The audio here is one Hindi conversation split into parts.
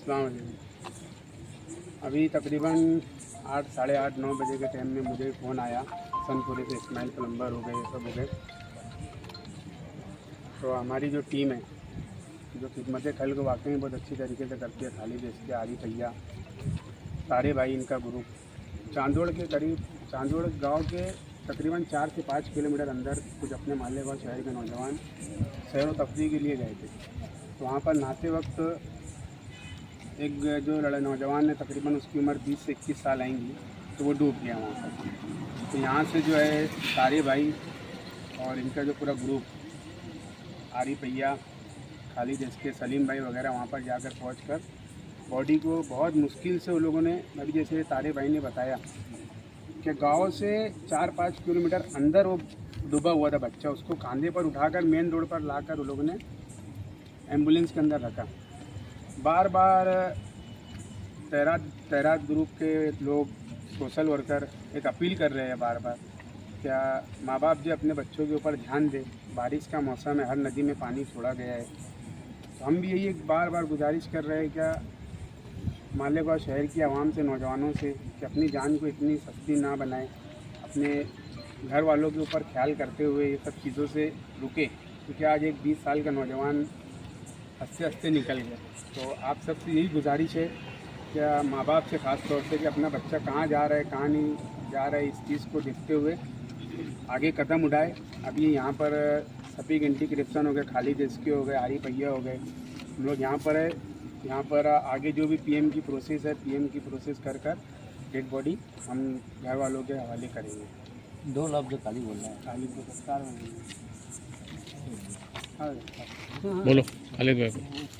अस्सलाम वालेकुम। अभी तकरीबन 8, साढ़े 8, 9 बजे के टाइम में मुझे फ़ोन आया सनपुरी से, इस्माइल प्लम्बर हो गए, ये सब हो गए। तो हमारी जो टीम है जो खिदमत खल को वाकई में बहुत अच्छी तरीके से करती है, खालिद इसके, आरिफ भैया, सारे भाई, इनका ग्रुप चांदोड़ के करीब, चांदोड़ गांव के तकरीबन 4 से 5 किलोमीटर अंदर कुछ अपने मालेगांव शहर के नौजवान सैर व तफरीह के लिए गए थे। तो वहाँ पर नहाते वक्त एक जो नौजवान है, तकरीबन उसकी उम्र 20 से 21 साल आएंगी, तो वो डूब गया वहाँ पर। तो यहाँ से जो है सारे भाई और इनका जो पूरा ग्रुप, आरिफ भैया, खालिद इसके, सलीम भाई वगैरह वहाँ पर जाकर पहुँचकर बॉडी को बहुत मुश्किल से उन लोगों ने, अभी जैसे तारे भाई ने बताया कि गांव से 4-5 किलोमीटर अंदर वो डूबा हुआ था बच्चा, उसको कांधे पर उठाकर मेन रोड पर लाकर उन लोगों ने एम्बुलेंस के अंदर रखा। बार बार तैराक ग्रुप के लोग, सोशल वर्कर एक अपील कर रहे हैं बार बार, क्या माँ बाप जो अपने बच्चों के ऊपर ध्यान दें। बारिश का मौसम है, हर नदी में पानी छोड़ा गया है। तो हम भी यही एक बार बार गुजारिश कर रहे हैं क्या मालेगांव शहर की आवाम से, नौजवानों से, कि अपनी जान को इतनी सस्ती ना बनाएं, अपने घर वालों के ऊपर ख्याल करते हुए ये सब चीज़ों से रुके। क्योंकि आज एक 20 साल का नौजवान हंसते हंसते निकल गया। तो आप सबसे यही गुजारिश है क्या माँ बाप से ख़ास तौर से कि अपना बच्चा कहाँ जा रहा है, कहाँ नहीं जा रहा है, इस चीज़ को देखते हुए आगे कदम उठाए। अभी यहाँ पर सफीक एंटी करप्शन हो गए, खालिद इसके हो गए, आरिफ भैया हो गए, हम लोग यहाँ पर है। यहाँ पर आगे जो भी पीएम की प्रोसेस है, पीएम की प्रोसेस कर डेड बॉडी हम घर वालों के हवाले करेंगे। 2 लफ्ज़ खाली बोलना है। खालिद को सत्कार बोलो खालिद भाई।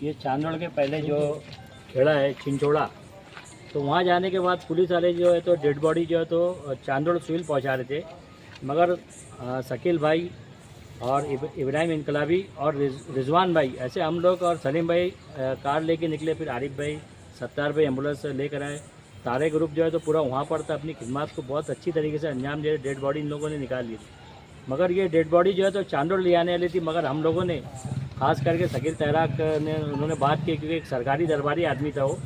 ये चांदोड़ के पहले जो खेड़ा है छिंचोड़ा, तो वहाँ जाने के बाद पुलिस वाले जो है तो डेड बॉडी जो है तो चांदोड़ सिविल पहुँचा रहे थे, मगर शकील भाई और इब्राहिम इनकलाबी और रिजवान भाई, ऐसे हम लोग और सलीम भाई कार लेके निकले। फिर आरिफ भाई, सत्तार भाई एम्बुलेंस लेकर आए। सारे ग्रुप जो है तो पूरा वहाँ पर था, अपनी खिदमत को बहुत अच्छी तरीके से अंजाम दे। डेड बॉडी इन लोगों ने निकाल ली थी, मगर ये डेड बॉडी जो है तो चांदोड़ ले आने वाली थी। मगर हम लोगों ने खास करके शकील तैराक ने उन्होंने बात की, क्योंकि एक सरकारी दरबारी आदमी था वो,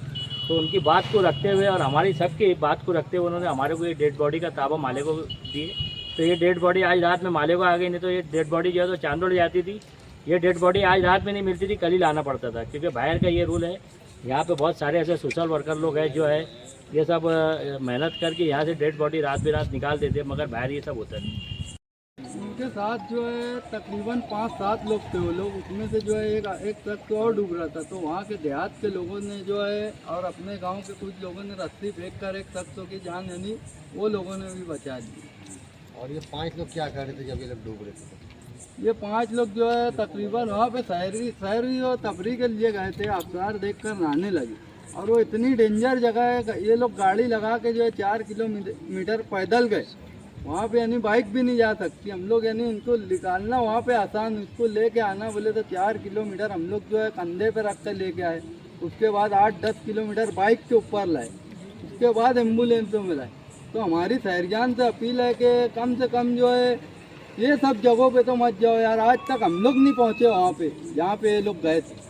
तो उनकी बात को रखते हुए और हमारी सबकी बात को रखते हुए उन्होंने हमारे को ये डेड बॉडी का ताबा माले को दिए। तो ये डेड बॉडी आज रात में माले को आ गई, नहीं तो ये डेड बॉडी जो है तो चांदोड़ जाती थी। ये डेड बॉडी आज रात में नहीं मिलती थी, कल ही लाना पड़ता था, क्योंकि बाहर का ये रूल है। यहाँ पे बहुत सारे ऐसे सोशल वर्कर लोग हैं जो है ये सब मेहनत करके यहाँ से डेड बॉडी रात बेरात निकाल देते, मगर बाहर ये सब होता नहीं। उनके साथ जो है तकरीबन 5-7 लोग थे। वो लोग, उसमें से जो है एक ट्रक और डूब रहा था। तो वहाँ के देहात के लोगों ने जो है और अपने गांव के कुछ लोगों ने रस्सी फेंक कर एक शख्स की जान यानी वो लोगों ने भी बचा दी। और ये 5 लोग क्या कर रहे थे जब ये लोग डूब रहे थे? ये 5 लोग जो है तकरीबन वहाँ पे शहरी और तफरी के लिए गए थे। आबशार देख कर नहाने लगे, और वो इतनी डेंजर जगह है, ये लोग गाड़ी लगा के जो है 4 किलोमीटर पैदल गए। वहाँ पे यानी बाइक भी नहीं जा सकती। हम लोग यानी उनको निकालना वहाँ पे आसान, उसको लेके आना बोले तो 4 किलोमीटर हम लोग जो है कंधे पे रख कर लेके आए। उसके बाद 8-10 किलोमीटर बाइक के ऊपर लाए, उसके बाद एम्बुलेंस में लाए। तो हमारी शहरजान से अपील है कि कम से कम जो है ये सब जगहों पे तो मत जाओ यार। आज तक हम लोग नहीं पहुँचे वहाँ पे जहाँ पे ये लोग गए थे।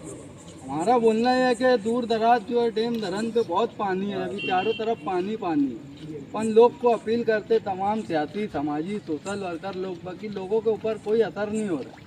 हमारा बोलना है कि दूर दराज जो है डैम धरन पे बहुत पानी है, अभी चारों तरफ पानी है। अपन लोग को अपील करते, तमाम सियासी, समाजी, सोशल वर्कर लोग, बाकी लोगों के ऊपर कोई असर नहीं हो रहा है।